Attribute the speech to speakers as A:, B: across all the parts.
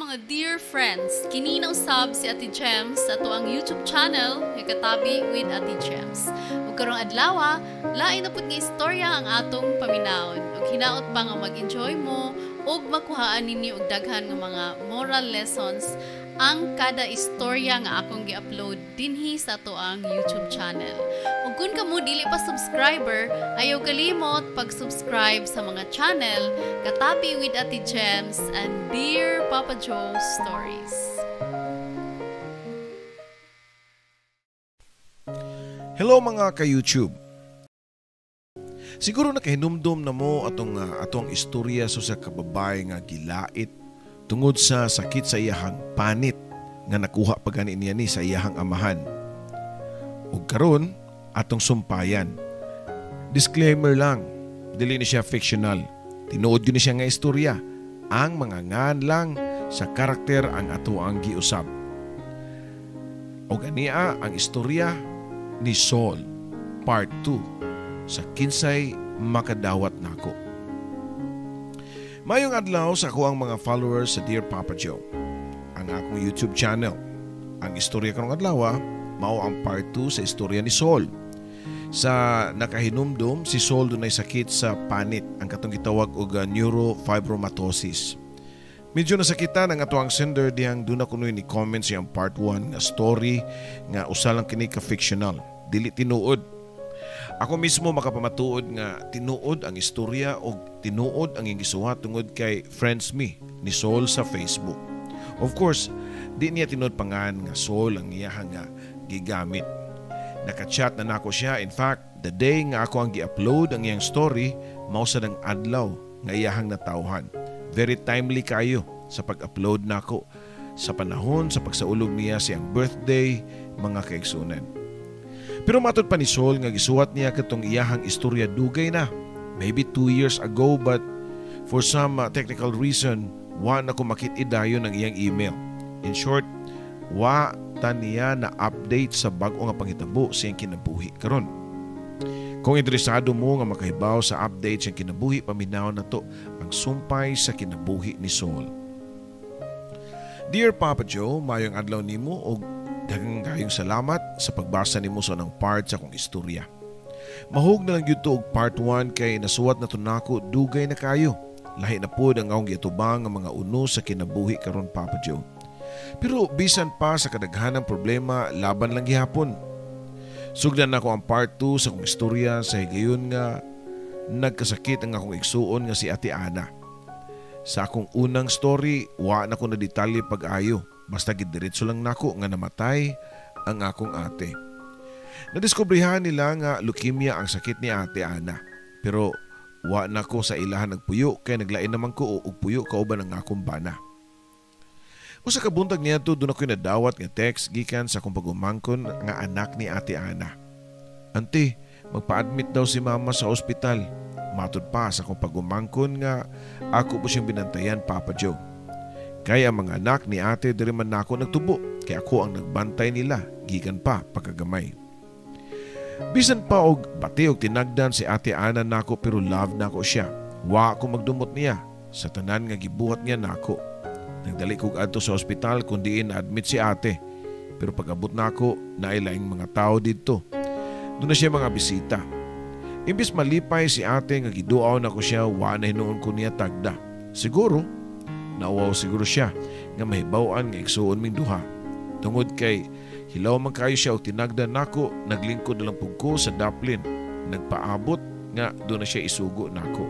A: mga dear friends, kini na usab si Ate Gems sa ato ang YouTube channel nga Katabi with Ate Gems. Ug karong adlaw, lain na pud nga istorya ang atong paminawon. Ug hinaot pa nga mag-enjoy mo ug makuhaan ninyo og daghan nga mga moral lessons ang kada istorya nga akong gi-upload dinhi sa ato ang YouTube channel. Ug kung kamo dili pa subscriber, ayaw kalimot pag-subscribe sa mga channel Katabi with Ate Gems and Dear Papa Joe Stories.
B: Hello mga ka-YouTube. Siguro nakahinumdum na mo atong istorya sa kababay nga gilait tungod sa sakit sa iyahang panit nga nakuha pa gani niya ni sa iyahang amahan. Ug karon atong sumpayan. Disclaimer lang, dili ni siya fictional. Tinuod yun ni siya nga istorya. Ang mga ngan lang sa karakter ang ato ang giusab. Ug ania ang istorya ni Saul, Part 2 sa Kinsay Makadawat Nako. Mayong adlaw sa ako ang mga followers sa Dear Papa Joe, ang akong YouTube channel. Ang istorya karong adlaw mao ang Part 2 sa istorya ni Saul. Sa nakahinumdum, si Saul dunay sakit sa panit, ang katong gitawag og neurofibromatosis. Medyo nasakitan ang ato ang sender dihang duna kunoy ni comment siyang Part 1 nga story nga usa lang kini ka fictional, dili tinuod. Ako mismo makapamatuod nga tinuod ang istorya o tinuod ang gisuhat tungod kay Friends Me ni Saul sa Facebook. Of course, di niya tinuod pangan nga Saul ang iyahang nga gigamit. Nakachat na nako siya. In fact, the day nga ako ang gi-upload ang iyang story, mao sa ng adlaw nga iyahang natawhan. Very timely kayo sa pag-upload nako sa panahon sa pagsaulog niya siyang birthday, mga kaigsunan. Pero matod pa ni Saul nga gisuwat niya katong iyahang istorya dugay na, maybe 2 years ago, but for some technical reason, wa na ko makit-idayon ang iyang email. In short, wa ta niya na update sa bag-o nga panghitabo sa iyang kinabuhi karon. Kung interesado mo nga makahibaw sa update sa kinabuhi, paminaw na to ang sumpay sa kinabuhi ni Saul. Dear Papa Joe, mayong adlaw nimo og daghang kayong salamat sa pagbasa nimo sa nang part sa akong istorya. Mahug na lang gyud to og part 1 kay nasuwat na to nako dugay na kayo. Lahi na pod ang akong giatubang nga mga uno sa kinabuhi karon, Papa Joe. Pero bisan pa sa kadaghanang problema, laban lang gihapon. Sugdan nako ang part 2 sa akong istorya sa higayon nga nagkasakit ang akong igsuon nga si Ate Ana. Sa akong unang story, wa na ko na detalye pag-ayo. Basta gidiretso lang nako nga namatay ang akong ate. Nadiskubrihan nila nga leukemia ang sakit ni Ate Ana. Pero wa na ko sa ilahan nagpuyo kay naglain naman ko og puyo kauban ang akong bana. Usa ka buntag niadto doon ako nadawat nga text gikan sa akong pagumangkon nga anak ni Ate Ana. Ante, magpa-admit daw si mama sa ospital. Matod pa sa akong pagumangkon nga ako po siyang binantayan, Papa Joe. Kaya ang mga anak ni ate diri man nako nagtubo, kaya ako ang nagbantay nila gikan pa pagkagamay. Bisan pa og bati og tinagdan si Ate Ana nako pero love nako siya. Wa ako magdumot niya sa tanan nga gibuhat niya nako. Nagdali kog adto sa ospital kun diin na-admit si ate. Pero pag-abot nako, nailaing mga tao didto. Doon na siya mga bisita. Imbis malipay si ate nga giduaw nako siya, wa na hinuon ko niya tagda. Siguro nauwaw siguro siya nga mahibaw-an nga igsuon ming duha. Tungod kay hilaw man kayo siya o tinagdan nako, naglingkod na lang pug ko sa daplin. Nagpaabot nga doon na siya isugo nako.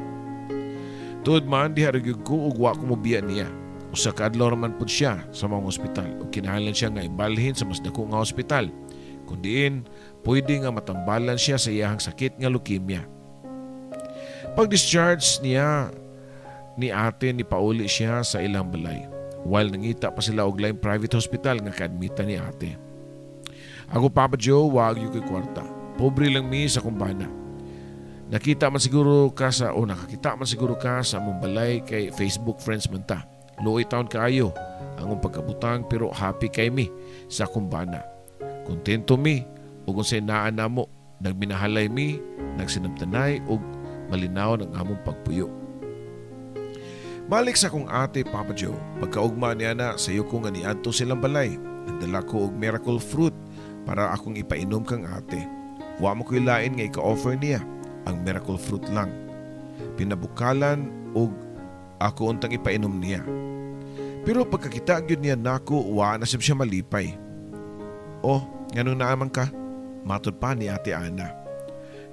B: Tuod man diha ragyud ko ug wa ko mobiya niya. Usa ka adlaw man pud siya sa mga ospital ug kinahanglan siya nga ibalhin sa mas dako nga ospital. Kun diin pwede nga matambalan siya sa iyahang sakit nga leukemia. Pag-discharge niya ni ate ni pauli siya sa ilang balay. While nangita pa sila og laing private hospital nga kaadmita ni ate. Ako, Papa Joe, wag yung kay kwarta. Pobre lang mi sa kumbana. Nakakita man siguro ka sa among balay kay Facebook friends man ta. Luoy taon kaayo ang pagkabutang pero happy kay mi sa kumbana. Kontento mi ug unsay naa namo, nagminahalay mi, nagsinamtanay ug malinaw ang among pagpuyo. Balik sa akong ate Papa Joe, pagkaugma niya na sayo ko nga niadto silang balay. Nagdala ko og miracle fruit para akong ipainom kang ate. Wa mo ko'y lain nga ika-offer niya ang miracle fruit lang. Pinabukalan og ako untang ipainom niya. Pero pagkakita gyud niya nako, wa na siya malipay. Oh, ngano na amang ka? Matod pa ni Ate Ana.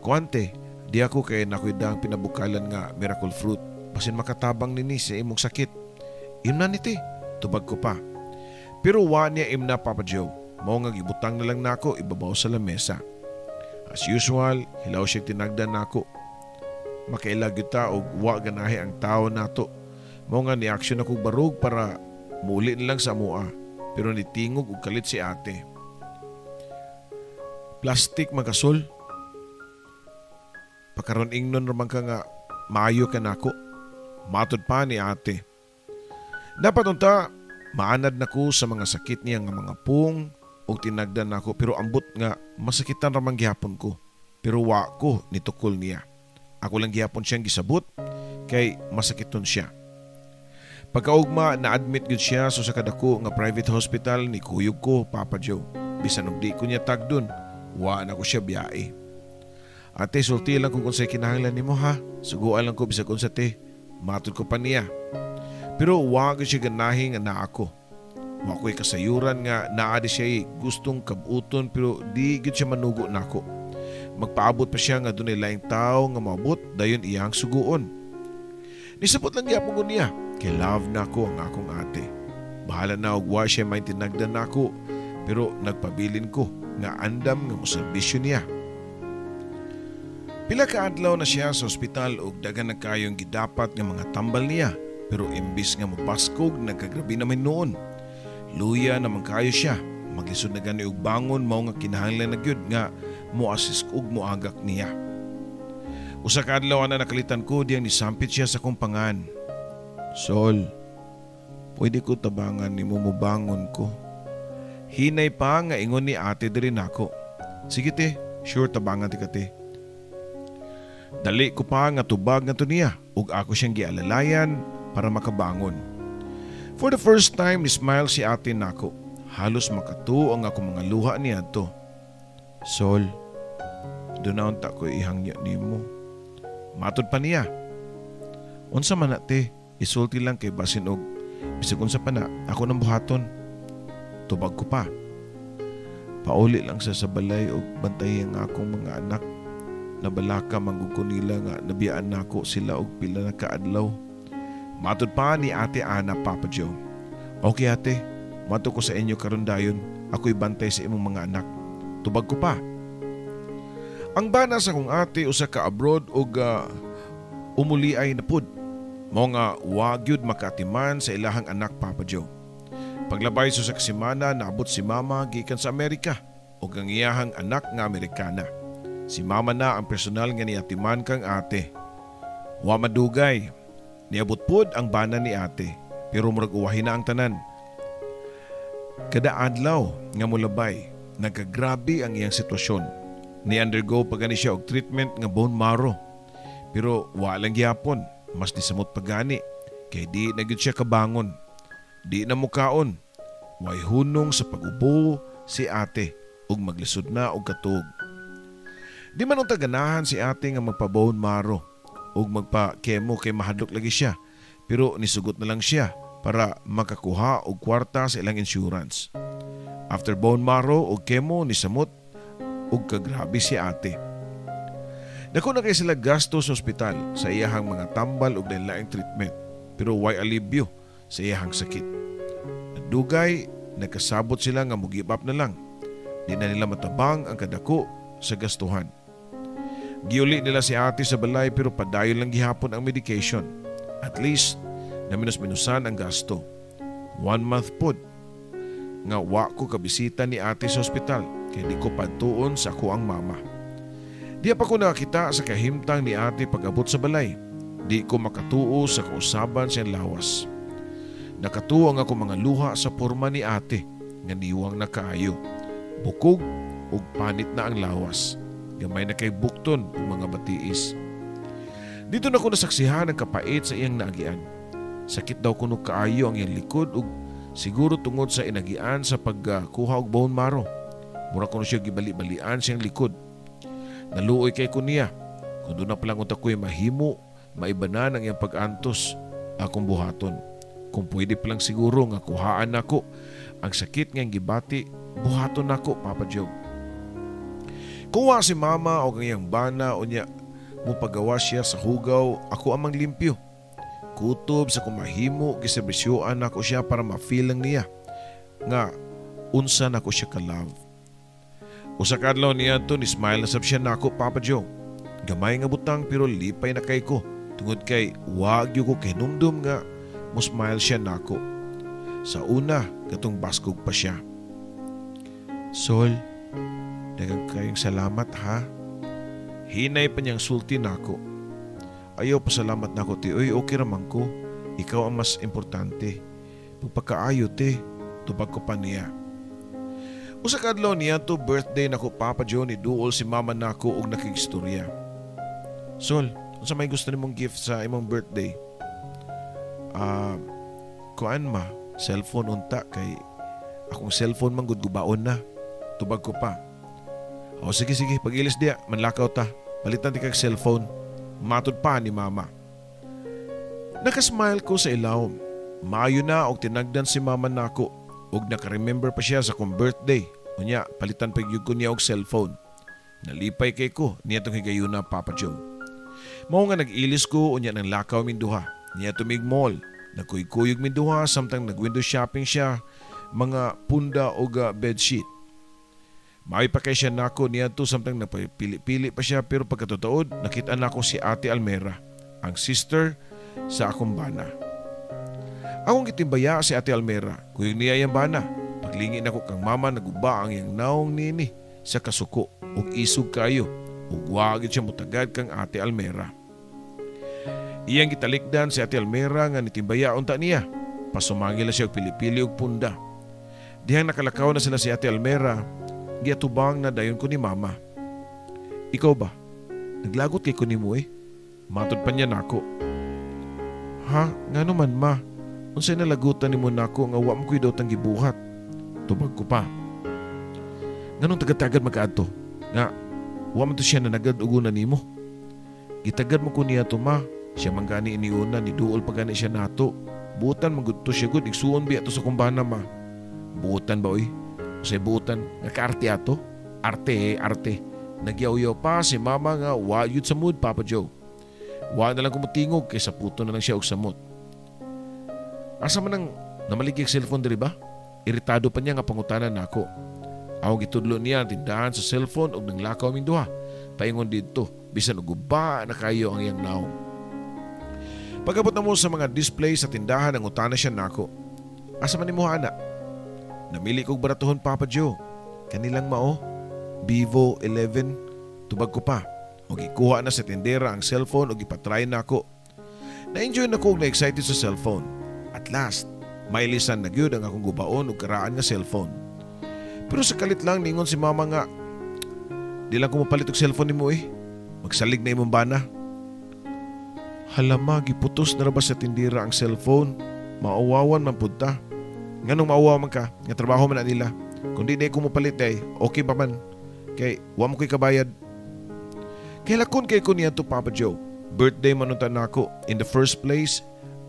B: Kuante, di ako kay nakuidang pinabukalan nga miracle fruit. Basin makatabang nini sa imong sakit. Imna niti, tubag ko pa. Pero wa niya imna Papa Joe. Mao nga gibutang na lang nako ibabaw sa lamesa. As usual, hilaw siya tinagdan nako. Makailag yuta og wa ganahe ang tao nato. Mao nga ni aksyon ako barog para muli nilang sa mua. Pero nitingog og kalit si ate. Plastic magkasol. Pagkaroon ingnon naman ka nga maayo ka nako. Matod pa ni ate. Dapat unta maanad nako sa mga sakit niya nga mga pung o tinagdan nako, pero ambot nga masakitan ramang gihapon ko. Pero wa ko nitukol niya. Ako lang gihapon siyang gisabot kay masakiton siya. Pagkaugma na-admit gud siya sa kadako nga private hospital ni kuyog ko Papa Joe. Bisan og di ko niya tagdon, wa na ko siya biyae. Ate, sulti lang kung unsay kinahanglan nimo ha. Suguan lang ko bisag unsa te. Matod ko pa niya. Pero wa gud siya ganahin nga naa ako. Wa ko'y kasayuran nga naa di siya gustong kabuton, pero di gud siya manugo nako. Magpaabot pa siya nga dunay laing tao nga maabot dayon iyang suguon. Nisabot lang gyapon ko niya kay love nako ang akong ate. Bahala na og wa siya maintinagdan nako, pero nagpabilin ko nga andam nga moserbisyo niya. Pila ka adlaw na siya sa ospital og daghan na kayong gidapat nga mga tambal niya, pero imbis nga mapaskog nagkagrabi naman noon. Luya naman kayo siya. Maglisod na gani og bangon mao nga kinahanglan na gyud nga moassist og moagak niya. Usa ka adlaw na nakalitan ko diyang nisampit siya sa kong pangan. Sol, pwede ko tabangan nimo mo bangon ko. Hinay pa nga ingon ni ate diri nako. Sige te, sure tabangan ti ka te. Dali ko pa nga tubag nga to niya ug ako siyang gialalayan para makabangon. For the first time, ni-smile si ate nako. Halos makatuo ang ako mga luha niya to. Sol, doon na unta ko ihangya nimo. Matod pa niya. Unsa man na te, isulti lang kay basin og bisag unsa pa na ako nang buhaton. Tubag ko pa. Pauli lang sa balay og bantayan nga akong mga anak. Nabalaka manggugko nila nga nabiyaan nako sila og pila na kaadlaw. Matod pa ni Ate Ana Papa Joe. Okay ate, mato ko sa inyo karon dayon. Ako'y bantay sa imong mga anak. Tubag ko pa. Ang bana sa kong ate usa ka abroad og umuli ay napud. Mao nga wa gyud makatiman sa ilahang anak Papa Joe. Paglabay sa semana naabot si mama gikan sa Amerika ug ang iyahang anak nga Amerikana. Si mama na ang personal nga niatiman kang ate. Wa madugay. Niabot pod ang bana ni ate, pero murag uwahin na ang tanan. Kada adlaw nga mulabay, nagkagrabe ang iyang sitwasyon. Ni-undergo pa gani siya og treatment nga bone marrow. Pero walang gyapon, mas disamot pa gani, kay di na gyud siya kabangon. Di na mukaon. Way hunong sa pag-ubo si ate ug maglisod na og katog. Di man unta ganahan si ate nga magpa-bone marrow ug magpa-chemo kay mahadlok lagi siya, pero nisugot na lang siya para makakuha og kwarta sa ilang insurance. After bone marrow ug chemo nisamot ug kagrabe si ate. Dako na kay sila gasto sa ospital sa iyahang mga tambal ug lain-laing treatment, pero way alibyo sa iyahang sakit. Nadugay, nagkasabot sila nga mo-give up na lang. Di na nila matabang ang kadako sa gastuhan. Giuli nila si ate sa balay pero padayon lang gihapon ang medication. At least, naminus-minusan ang gasto. 1 month pod. Nga wa ko kabisita ni ate sa ospital kaya di ko pantuon sa ako ang mama. Di pa ko nakakita sa kahimtang ni ate pag-abot sa balay. Di ko makatuo sa kausaban sa lawas. Nakatuo ang ako mga luha sa porma ni ate nga niwang na kaayo. Bukog ug panit na ang lawas. Gamay na kay bukton ang mga batiis. Dito na ko nasaksihan ang kapait sa iyang naagian. Sakit daw kuno kaayo ang iyang likod ug siguro tungod sa inagian sa pagkuha og bone marrow. Mura kuno siya gibali-balian siyang likod. Naluoy kay ko niya. Kung doon na palang unta ko'y mahimo, maibanan ang iyang pag-antos akong buhaton. Kung pwede palang siguro nga kuhaan nako ang sakit nga gibati, buhaton nako, Papa Joe. Kuha si mama o ang iyang bana o niya mo pagawa siya sa hugaw, ako amang limpyo. Kutob sa kumahimo, giservisyoan nako siya para ma-feel lang niya nga unsa nako siya ka-love. Usa ka adlaw niya to ni smile na sab siya nako, Papa Joe. Gamay nga butang pero lipay na kay ko. Tungod kay wag yu ko kinumdum nga mo smile siya nako. Sa una, katong baskog pa siya. Sol, daghang kayong salamat ha. Hinay pa niyang sulti nako. Ayaw pasalamat nako ti. Uy, okay raman ko. Ikaw ang mas importante. Pagpakaayo ti, tubag ko pa niya. Usa ka adlaw niya to birthday nako, Papa Joe, ni duol si mama nako og nakigstorya. Sol, unsa may gusto nimong gift sa imong birthday? Kuan ma, cellphone unta kay akong cellphone man gud gubaon na. Tubag ko pa. O sige, pag-ilis diya, manlakaw ta. Palitan ti kag cellphone. Matod pa ni mama. Nakasmile ko sa ilawom. Maayo na og tinagdan si mama nako og naka-remember pa siya sa kong birthday. Unya, palitan pa gyud ko niya og cellphone. Nalipay kay ko niya tong higayuna, Papa Joe. Mao nga nag-ilis ko unya nang lakaw min duha. Niya tumig mall. Nagkuyog min duha samtang nag-window shopping siya mga punda o bedsheet. May pa kay siya nako niya to samtang napili-pili pa siya pero pagkatutuod nakita nako si Ate Almera, ang sister sa akong bana. Akong gitimbaya si Ate Almera, kuyog niya yung bana. Paglingi nako kang mama naguba ang yang naong nini sa kasuko ug isog kayo ug wagid siya mutagad kang Ate Almera. Iyang gitalikdan si Ate Almera nga nitimbaya unta niya. Pasumangil siya og pili-pili og punda. Dihang nakalakaw na sila si Ate Almera, giatubang na dayon ko ni mama. Ikaw ba? Naglagot kay ko ni mo eh. Matod pa niya nako. Ha? Nga naman ma. Unsay nalagutan ni mo nako nga wa mo ko'y daw tang gibuhat. Tubag ko pa. Nganong tagad-tagad magkaadto? Nga, wa man to siya na nagad-ugunan ni mo. Gitagad mo ko niya to ma. Siya manggani iniuna ni duol pagani siya nato. Buutan magudto siya gud. Igsuon biya to sa kumbana ma. Buutan ba oy? Sa buutan, naka-arte ato. Arte. Nagyaw-yaw pa si mama nga wayud sa mood, Papa Joe. Wa na lang kumutingog kaysa puto na lang siya og samot. Asa man nang namaligig cellphone diri ba? Iritado pa niya nga pangutanan nako. Ako gitudlo niya ang tindahan sa cellphone og nanglakaw min duha. Paingon didto, bisan og guba na kayo ang iyang naong. Pagabot na mo sa mga display sa tindahan ang utana siya nako. Asa man nimo ana? Namili kog baratuhon, Papa Joe. Kanilang mao, Vivo 11. Tubag ko pa. O gikuha na sa tindera ang cellphone o gipatry na ako. Na-enjoy na ko og na-excited sa cellphone. At last, mailisan na gyud ang akong gubaon o karaan nga cellphone. Pero sa kalit lang ningon si mama nga, di lang ko mapalit og cellphone ni mo eh. Magsalig na imong bana. Halama, giputos na ba sa tindera ang cellphone? Maawawan man punta. Nganong maawa man ka, nga trabaho man na nila. Kung di na ko mapalit ay, okay pa man. Kay, wa mo ko'y kabayad. Kaya lakon kay ko niya to, Papa Joe. Birthday manuntan na ako. In the first place,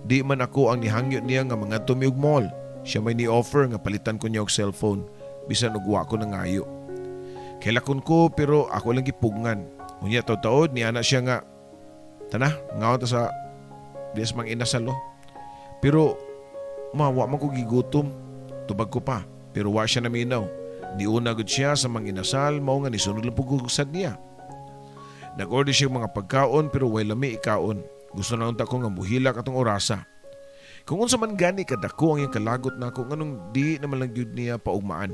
B: di man ako ang nihangyo niya nga mga tumiog mall. Siya may ni-offer nga palitan ko niya og cellphone. Bisan ugwa ko na ngayo. Kaya lakon ko pero ako lang gipugngan. Unya taod-taod, niya na siya nga, tana, ngaon ta sa dias mang inasalo. Pero, wa man ko gigutom. Tubag ko pa. Pero wa siya naminaw. Niuna gud siya sa mga inasal, mao nga nisunod lang pugusad niya. Nag-order siya mga pagkaon pero way lami ikaon. Gusto na unta ko nga muhilak atong orasa. Kung unsa man gani kadako ang iyang kalagot nako nganong di naman lang gyud niya paugmaan.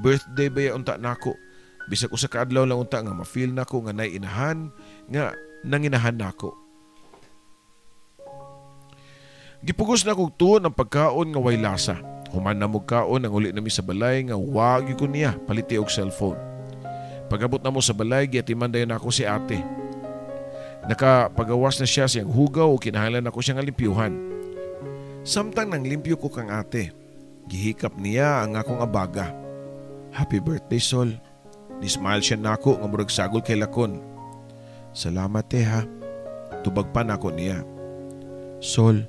B: Birthday ba ya unta nako? Bisag usa ka adlaw lang unta nga ma-feel nako nga nay inahan nga nanginahan nako. Gipugos na kog tuon ang pagkaon nga way lasa. Human na mo kaon ang uli nami sa balay nga wag ko niya paliti og cellphone. Pagabot na mo sa balay, giatiman dayon ako si ate. Nakapagawas na siya siyang hugaw o kinahanglan ako siyang alimpyuhan. Samtang nang limpyo ko kang ate, gihikap niya ang akong abaga. Happy birthday, Sol. Nismile siya nako nga murag sagol kay lakon. Salamat ha. Tubag pa nako niya. Sol,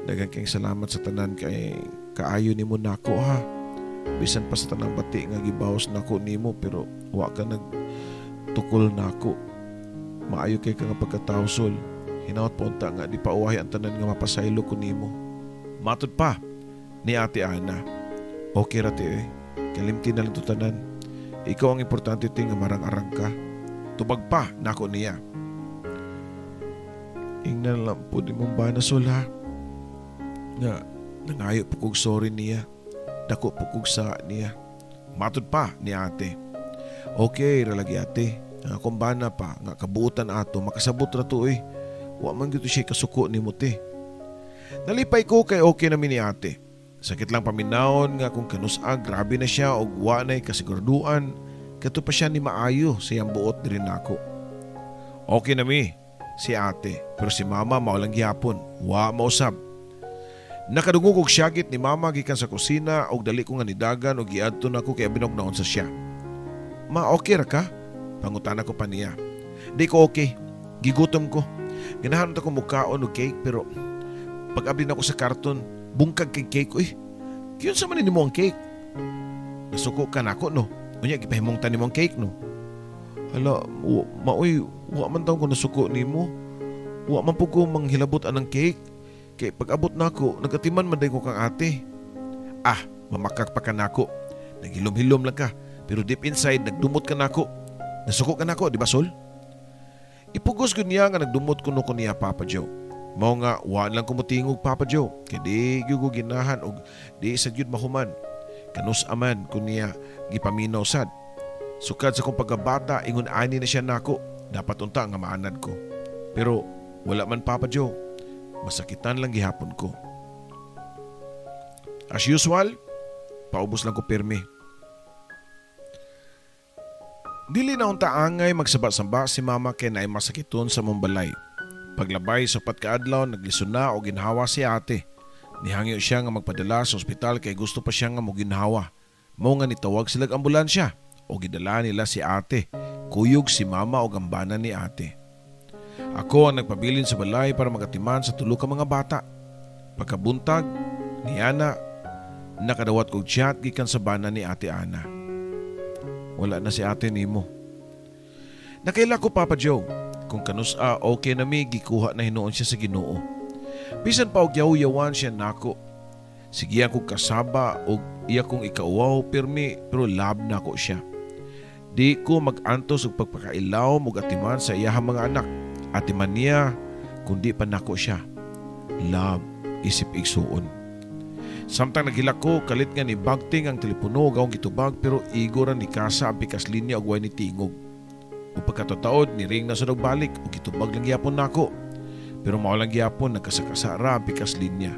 B: daghang kayong salamat sa tanan kay kaayo nimo nako ha. Bisan pa sa tanang bati nga gibawas nako nimo pero wa ka nagtukol nako. Maayo kay ka nga pagkatao, Sol. Hinaot po unta nga di pauwahi ang tanan nga mapasaylo ko nimo. Matud pa ni Ate Ana. Okay rati kalimti na lang to tanan. Ikaw ang importante ting nga marang-arang ka. Tubag pa nako niya. Ingnan lang po di mong bana, Sol ha. Nga nangayo po kong sorry niya. Dako po kong sa niya. Matud pa ni ate. Okay ralagi ate. Kung bana pa nga kabuutan ato makasabot ra to Wa man gito siya kasuko ni Muti. Nalipay ko kay okay namin ni ate. Sakit lang paminawon nga kung kanusa grabe na siya og wa nay kasiguraduan kato pa siya ni maayo siyang buot diri nako. Okay nami si ate pero si mama maulang gihapon wa mausab. Nakadungog og syagit ni mama gikan sa kusina og dali ko nga nidagan og giadto nako kay binog naon sa siya. Ma okay ra ka? Pangutana ko pa niya. Di ko okay. Gigutom ko. Ganahan ko mukhaon og cake pero pag abli na ko sa karton bungkag kay cake Kiyon sa man nimo ang cake? Nasuko ka nako no. Unya gipahimungtan nimo ang cake no. Hala, maoy wa man taw ko nasuko nimo. Wa man pud ko manghilabot anang cake. Kay pag abot nako nagatiman man day ko kang ate. Mamakak pa ka nako. Naghilom-hilom lang ka pero deep inside nagdumot ka nako. Nasuko ka nako, di ba Sol? Ipugos ko niya nga nagdumot ko niya Papa Joe. Mao nga wa lang kumutingog Papa Joe kay di gyud ginahan og di sa gyud mahuman. Kanus aman ko niya gipaminaw sad. Sukad sa kong pagkabata ingon ani na siya nako. Dapat unta nga maanad ko. Pero wala man Papa Joe. Masakitan lang gihapon ko. As usual, paubos lang ko pirmi. Dili na unta angay magsaba-samba si mama kay naay masakiton sa mong balay. Paglabay sa pat kaadlaw naglisod na o ginhawa si ate. Nihangyo siya nga magpadala sa ospital kay gusto pa siya nga moginhawa. Mao nga nitawag silang ambulansya o gidala nila si ate. Kuyog si mama o gambana ni ate. Ako ang nagpabilin sa balay para magatiman sa tulo ka mga bata. Pagkabuntag, ni Ana, nakadawat kong chat gikan sa bana ni Ate Ana. Wala na si ate nimo. Nakaila ko Papa Joe. Kung kanusa okay na mi gikuha na hinuon siya sa Ginoo. Bisan pa og yaw-yawan siya nako. Sige akong kasaba og iya kong ikauwaw pirmi pero lab nako siya. Di ko mag-antos og pagpakailaw og atiman sa iyahang mga anak. Atiman niya kundi pa nako siya. Lab isip igsuon. Samtang naghilak ko, kalit nga ni Bagting ang telepono gawang gitubag pero igora ni Kasa ang pikas linya og way ni tingog. O pagkatataod, ni ring na sa nagbalik o gitubag lang gyapon nako. Pero maulang gyapon nagkasakasara ang pikas linya.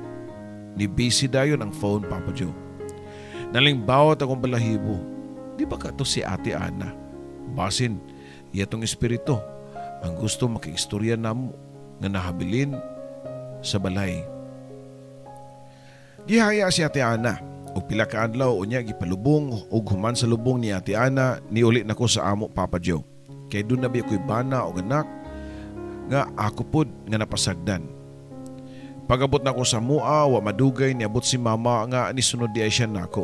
B: Ni busy dayon ang phone Papa Joe. Nalingbawat akong balahibo. Di ba ka to si Ate Ana? Basin, iyatong espiritu ang gusto makiistorya namo nga nahabilin sa balay. Gihaya si Ate Ana og pila ka adlaw unya gipalubong og human sa lubong ni Ate Ana niuli nako sa amo Papa Joe. Kay doon na biya ko'y bana o anak nga ako pod nga napasagdan. Pag-abot nako sa mua wa madugay niabot si mama nga nisunod di ay siya nako.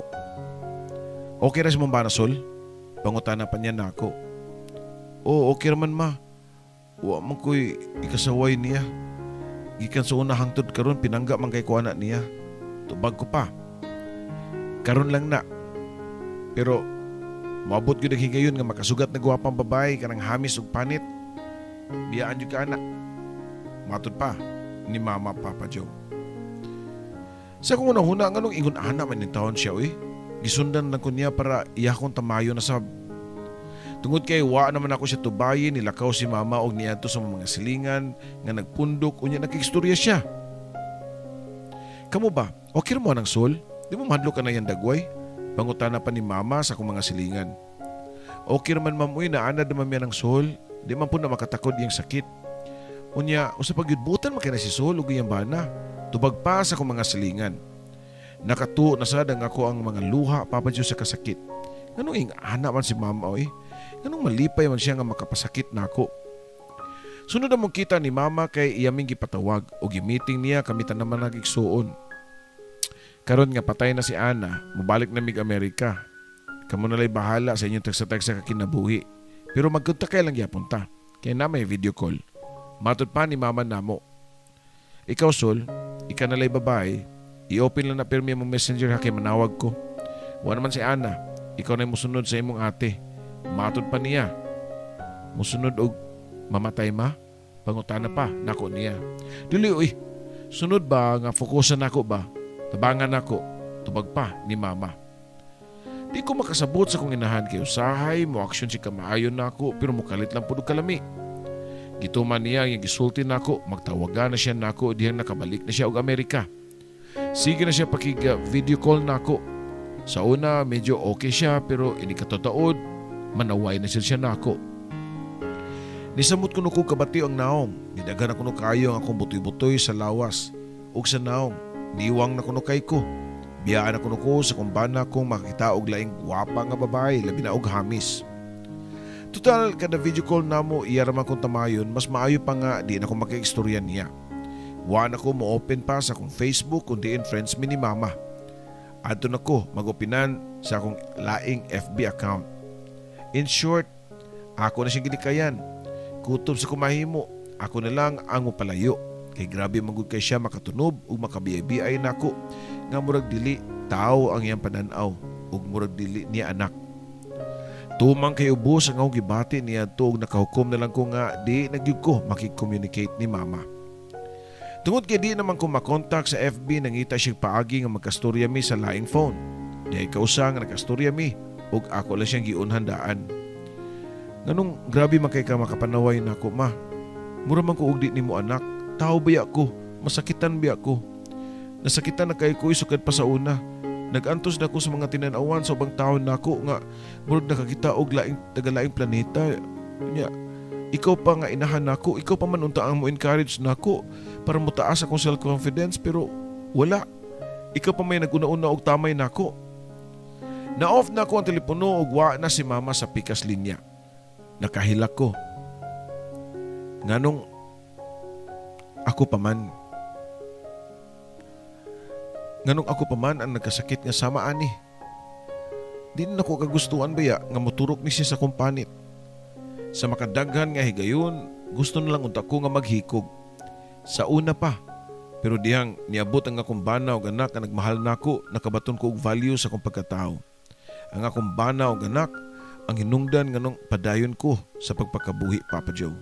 B: Okay ra si mong bana Sol? Pangutana pa niya nako. Oo, okay raman ma. Wa man ko'y ikasaway niya. Gikan sa una hangtod karon pinangga man kay ko anak niya. Tubag ko pa. Karon lang na. Pero maabot ko naghigayon nga makasugat na guwapang babae kanang hamis ug panit. Biyaan jud ka anak. Matod pa ni Mama Papa Joe. Sa kung unang-huna nga nung ingon ana man ning taon siya gisundan lang ko niya para iya kong tamayo na sab. Tungod kay wa naman ako siya tubayin, nilakaw si mama og niadto sa mga silingan nga nagpundok unya nakikistorya siya. Kamu ba? Okay mo anang Sol? Di mo mahadlo ka na yan dagway? Pangutana pa ni mama sa akong mga silingan. Okay man mamuy na anad naman yan ng Sol. Di man po na makatakod yung sakit. Unya, usap pagyudbutan makina si Sol ug iyang bana. Tubag pa sa akong mga silingan. Nakatuo na sad ang ako ang mga luha Papa Joe sa kasakit. Nganong ingana man si mama oy. Nganong malipay man siya nga makapasakit nako. Sunod na mong kita ni mama kay iyaming gipatawag o gimiting niya kami ta naman nagigsuon. Karon nga patay na si Ana, mubalik na mig Amerika. Kamo na lay bahala sa inyong teksa-teksa kakinabuhi. Pero magkontak kay lang gyapon ta. Kaya na may video call. Matod pa ni mama namo. Ikaw Sol, ika na lay babae, i-open lang na pirmi mong messenger ha kay manawag ko. Wa naman si Ana, ikaw na musunod sa imong ate. Matod pa niya. Musunod og mamatay ma? Pangutana pa, nako niya. Dili uy, sunod ba nga fokusan nako ba? Tabangan nako, tubag pa ni mama. Di ko makasabot sa kong inahan kay usahay, mo aksyon si kamaayon nako pero mukalit lang pud kalami. Gituman niya yung gisulti nako, magtawagan na siya nako dihang nakabalik na siya og Amerika. Sige na siya video call nako. Sa una medyo okay siya pero ini katotoo manaway na siya nako. Nisamot kuno ko kabati ang naong, nidagan kuno kayo ang akong butoy-butoy sa lawas. Ug sa naong, niwang na kuno kay ko. Biyaan na kuno ko sa kumbana kong makita og laing gwapa nga babae, labi na og hamis. Total, kada video call namo iyaraman kong tamayon, mas maayo pa nga di na ko makaistorya niya. Wa na ko mo-open pa sa akong Facebook kundi in friends mi ni mama. Adto na ko mag-opinan sa akong laing FB account. In short, ako na siyang ginikayan. Kutob sa kumahimo, ako na lang ang mupalayo. Kay grabe manggod kay siya makatunob ug makabiyay-biyay nako nga murag dili tao ang iyang pananaw ug murag dili niya anak. Tumang kay ubos ang akong gibati niya tuog nakahukom na lang ko nga di nagyud ko makikomunicate ni mama. Tungod kay di naman ko makontak sa FB nangita siyang paagi nga magkastorya mi sa laing phone. Di kausa nga nagkastorya mi ug ako lang siyang giunhandaan. Nganong grabe man kay ka makapanaway nako ma. Mura man ko og di nimo anak. Tao ba ako? Masakitan ba ako? Nasakitan na kay ko isukad pa sa una. Nagantos na ko sa mga tinanawan sa ubang taon nako nga murag nakakita og laing tagalaing planeta. Nya, ikaw pa nga inahan nako, ikaw pa man unta ang mo encourage nako para mutaas akong self-confidence pero wala. Ikaw pa may naguna-una og tamay nako. Na-off na ko ang telepono ug wa na si mama sa pikas linya. Nakahilak ko. Nganong ako pa man ang nagkasakit nga sama ani. Di na ko kagustuhan baya nga moturok ni siya sa kumpanit. Sa makadaghan nga higayon, gusto na lang unta ko nga maghikog. Sa una pa, pero dihang niabot ang akong bana o anak nga nagmahal nako, nakabaton ko og value sa akong pagkatao. Ang akong bana o anak, ang hinungdan nga nung padayon ko sa pagpakabuhi, Papa Joe.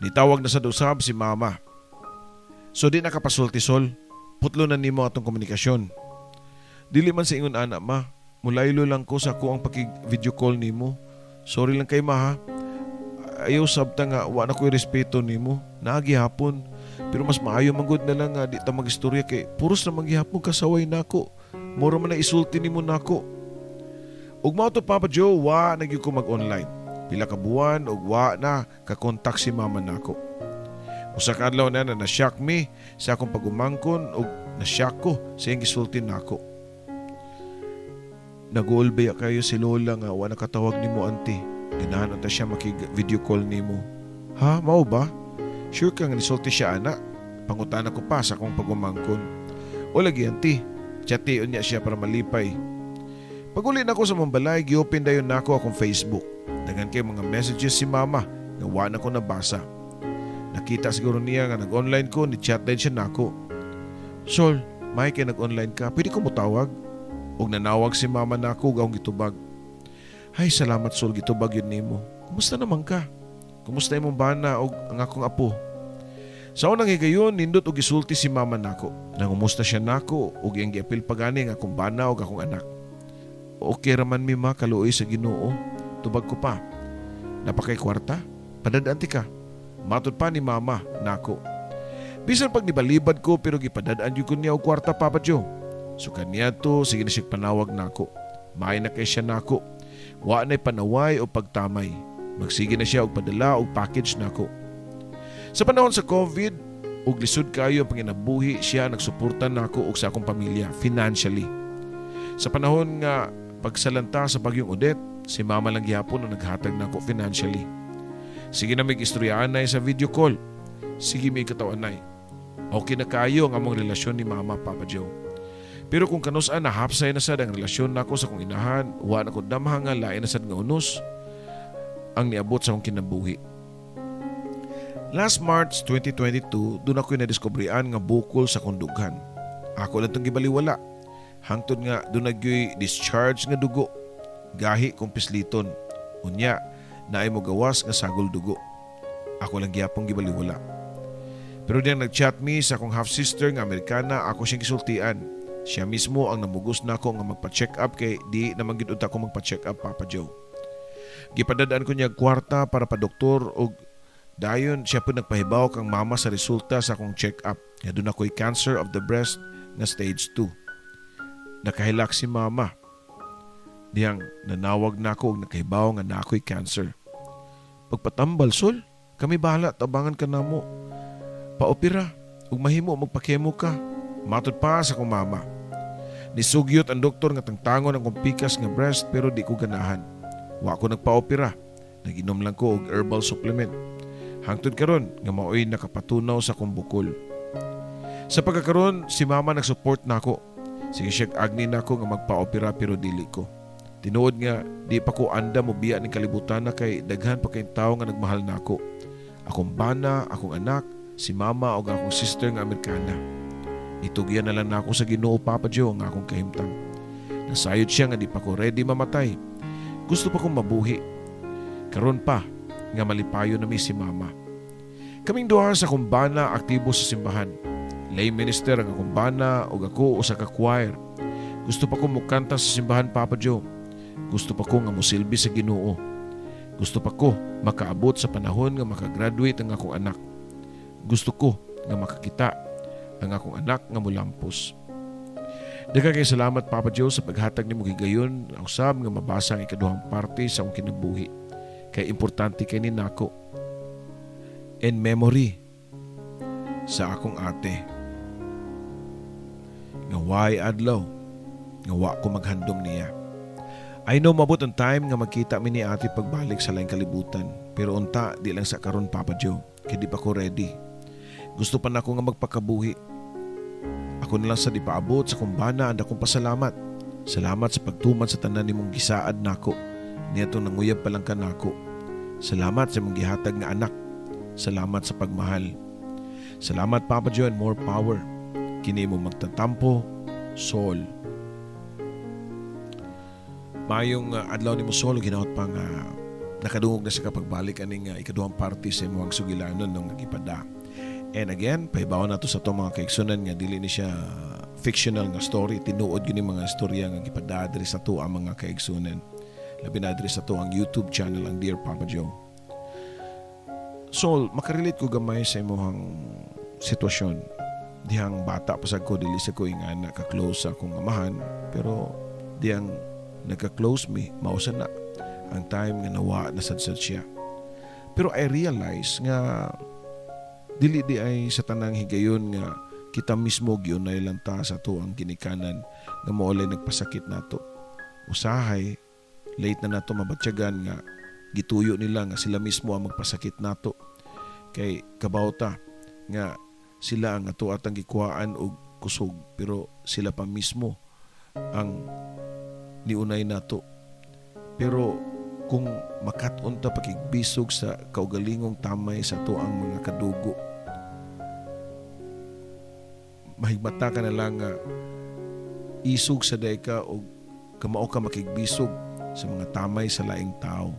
B: Nitawag na sa usab si mama. So di nakapasulti Sol, putlo na nimo atong komunikasyon. Dili man sa ingon ana ma, mulaylo lang ko sa ko ang paki-video call nimo. Sorry lang kay ma ha. Ayaw sabta nga wa na ko'y respeto nimo. Naagihapon, pero mas maayo manggod na lang nga di ta magistorya kay puros na maghihapon kasaway nako. Mura man na isulti nimo nako. Ug mao to Papa Joe, wa nagyud ko mag-online. Pila ka buwan ug wa na ka-kontak si mama nako. Usa ka adlaw na na-shock me sa akong pagumangkon ug na-shock ko sa iyang gisulti nako. Nag-uulbaya kayo si Lola nga wa nakatawag nimo auntie. Ganahan ta siya maki-video call nimo. Ha, mao ba? Sure ka nga nisulti siya ana? Pangutana ko pa sa akong pagumangkon. O lagi auntie, chatiyon niya siya para malipay. Pag-uli na ko sa mambalay, gi-open dayon nako akong Facebook. Dagan kay mga messages si mama nga wa na ko nabasa. Nakita siguro niya nga nag-online ko, ni-chat din siya nako. Sol, may kay nag-online ka, pwede ko mo tawag? Og nanawag si mama nako gaong gitubag. Hay, salamat Sol, gitubag yun nimo. Kumusta naman ka? Kumusta imong bana og ang akong apo? Sa unang higayon, nindot og gisulti si mama nako. Nangumusta siya nako og iyang giapil pagani nga akong bana og akong anak. Okay raman mi ma, kaluoy sa Ginoo. Tubag ko pa. Napakay kwarta? Padadaan ti ka. Matod pa ni mama nako. Bisan pag nibalibad ko pero gipadadaan yun ko niya og kwarta, Papa Joe. So kaniya to, sige na siya panawag nako. Maay na kay siya nako. Wa na'y panaway o pagtamay. Magsige na siya og padala og package nako. Sa panahon sa COVID, ug lisod kayo ang panginabuhi, siya nagsuporta nako ug sa akong pamilya financially. Sa panahon nga pagsalanta sa bagyong Odette, si mama lang gihapon ang naghatag nako financially. Sige na mig istoryaan na sa video call. Sige may katawan na. Okay na kayo ang among relasyon ni Mama Papa Joe. Pero kung kanus-an nahapsay na sad ang relasyon nako sa kong inahan, wa na ko damha nga lain na sad nga unos ang niabot sa akong kinabuhi. Last March 2022, doon ako na-discoveryan nga bukol sa kondughan. Ako lang itong gibaliwala. Hangtod nga doon nagyoy discharge nga dugo. Gahi kong pisliton. Unya, naay mo gawas nga sagol dugo. Ako lang gyapong gibaliwala. Pero diyang nag-chat me sa akong half-sister nga Amerikana, ako siyang kisultian. Siya mismo ang namugos na ako nga magpa-check up kay di naman gid unta ko magpa-check up Papa Joe. Gipadadaan ko niya kwarta para pa doktor og dayon siya po nagpahibaw kang mama sa resulta sa akong check-up. Nga doon ako'y cancer of the breast na stage 2. Nakahilak si mama. Diyang nanawag na ako og nakahibaw nga na ako'y cancer. Pagpatambal, Sol, kami bahala, tabangan ka na mo. Paopera, ug mahimo magpakemo ka. Matod pa sa akong mama. Nisugyot ang doktor nga tangtangon ang kong pikas nga breast pero di ko ganahan. Wa ko nagpa-opera. Naginom lang ko og herbal supplement. Hangtod karon nga maoy nakapatunaw sa kong bukol. Sa pagkakaroon, si mama nagsupport nako. Sige siya agni nako nga magpa-opera pero dili ko. Tinuod nga di pa ko anda mo biya ning kalibutan na kay daghan pa kay tawo nga nagmahal nako. Akong bana, akong anak, si mama ug akong sister nga Amerikana. Itugyan na lang nako sa Ginoo Papa Joe nga akong kahimtang. Nasayod siya nga di pa ko ready mamatay. Gusto pa kong mabuhi. Karon pa nga malipayo na mi si mama. Kaming duha sa kumbana aktibo sa simbahan. Lay minister ang kumbana ug ako usa ka choir. Gusto pa ko mukanta sa simbahan Papa Joe. Gusto pa ko nga mosilbi sa Ginoo. Gusto pa ko makaabot sa panahon nga makagraduate ang akong anak. Gusto ko nga makakita ang akong anak nga mulampos. Daghang kay salamat Papa Joe sa paghatag nimo gigayon ang usab nga mabasa ang ikaduhang parte sa akong kinabuhi. Kay importante kay ni nako. In memory sa akong ate. Nga way adlaw nga wa ko maghandom niya. I know mabot ang time nga magkita mi ni ate pagbalik sa laing kalibutan. Pero unta di lang sa karon Papa Joe. Kay di pa ko ready. Gusto pa nako nga magpakabuhi. Ako na lang sa di paabot sa kumbana and akong pasalamat. Salamat sa pagtuman sa tanan nimong gisaad nako. Niadto nanguyab pa lang ka nako. Salamat sa imong gihatag nga anak. Salamat sa pagmahal. Salamat Papa Joe and more power. Kini mo magtatampo, Sol. Mayong adlaw ni mo Sol, ginaot pang nakadungog na sa kapagbalik aning ikaduhang parte sa imong sugilanon ng nagipada. And again, pahibaw na to sa itong mga kaiksunan nga dili ni siya fictional nga story. Tinuod yun yung mga istorya nga gipadadri sa to ang mga kaiksunan. Labi na adri sa to ang YouTube channel ang Dear Papa Joe. Sol, makarelate ko gamay sa imong sitwasyon. Dihang bata pa sad ko, dili sa ko nga naka-close sa akong amahan. Pero dihang nagka-close me, mausa na ang time nga nawa na sad-sad siya. Pero I realize nga dili di ay sa tanang higayon nga kita mismo gyunay lang ta sa to ang ginikanan nga maulay nagpasakit nato. Usahay late na nato mabatyagan nga gituyo nila nga sila mismo ang magpasakit nato. Kay kabawta nga sila ang ato atang gikuhaan og kusog pero sila pa mismo ang niunay nato. Pero kung makat-on ta pakigbisog sa kaugalingong tamay sa to ang mga kadugo, mahigmata ka na lang nga isog sa dayka o kamao ka makigbisog sa mga tamay sa laing tao.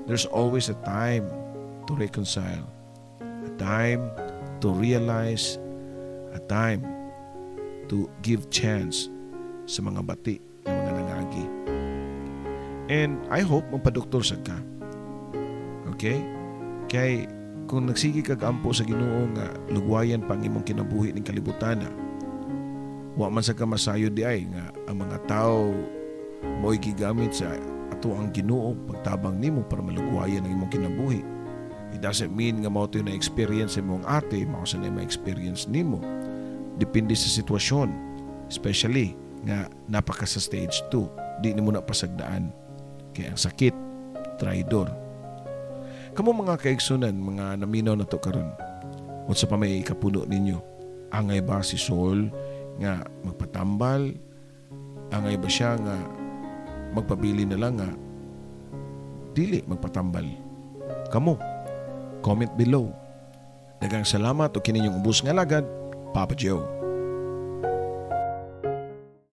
B: There's always a time to reconcile, a time to realize, a time to give chance sa mga bati na mga nangagi. And I hope magpa-doktor sa ka. Okay? Kay kung nagsigi kag-ampo sa Ginoo nga lugwayan pa ang imong kinabuhi ning kalibutan, wa man sa kamasayo di ay nga ang mga tao mo'y gigamit sa ato ang Ginoo pagtabang nimo para malugwayan ang imong kinabuhi. It doesn't mean nga mao to na experience mo ang ate, mao sa na ma-experience nimo. Depende sa sitwasyon. Especially nga napaka sa stage 2, di nimo na pasagdaan. Kaya ang sakit, traidor. Kamo mga kaigsunan, mga naminaw na to karon. Unsa pa may ikapuno ninyo? Angay ba si Saul nga magpatambal? Angay ba siya nga magpabili na lang nga dili magpatambal? Kamo, comment below. Daghang salamat o kininyong ubos nga lagad, Papa Joe.